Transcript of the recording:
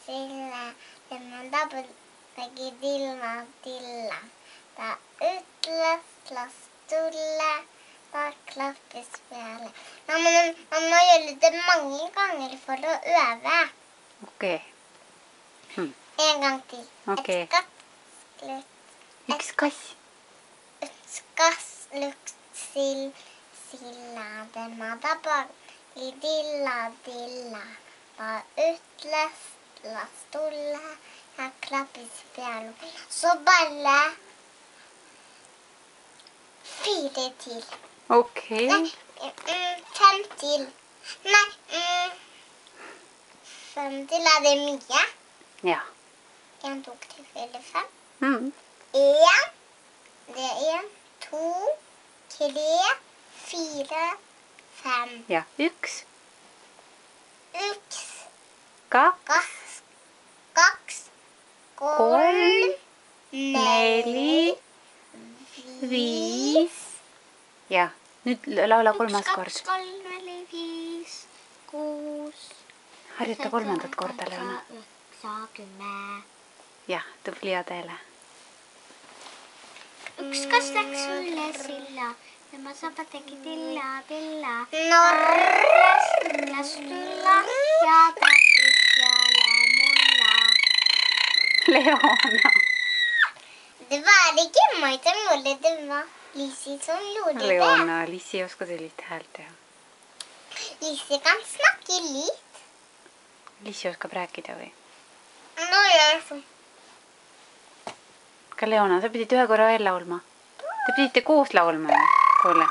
Sillä tema teki tilla. Ta ütles tulla. Ta klappis peale. Man må gjøre det mange ganger for å øve. Okei. En gang til. Okei. Yksi kass. Yksi kass luksil sillä. Tema teki tilla. Ta ütles tulla. Ja klappis peale. Så bare 4 til. Okei. Nei, 5 til. Nei, 5 til det mye. Ja. 1, 2, 3, 4, 5. 1. Det er 1, 2, 3, 4, 5. Ja. 1. 1, 2. 3, 4, 5. Ja. Nüüd laula kolmas kord. 1, 2, 3, 4, 5, 6. Harjuta kolmandat korda, Leona. 9, 10. Jah, tubli Adele. Yksi kass läks üle silla. Tema saba tegi tilla. Läs tulla ja klappis peale mulla. Leona. Det var ikke meg som gjorde det, det var Lisi som gjorde det. Leona, Lissi ei oska sellist häält teha. Lisi kan snakke litt. Lissi oskab rääkida või? No jah. Ka Leona, sa pidid ühe korra veel laulma. Te pidite koos laulma ju, kuule.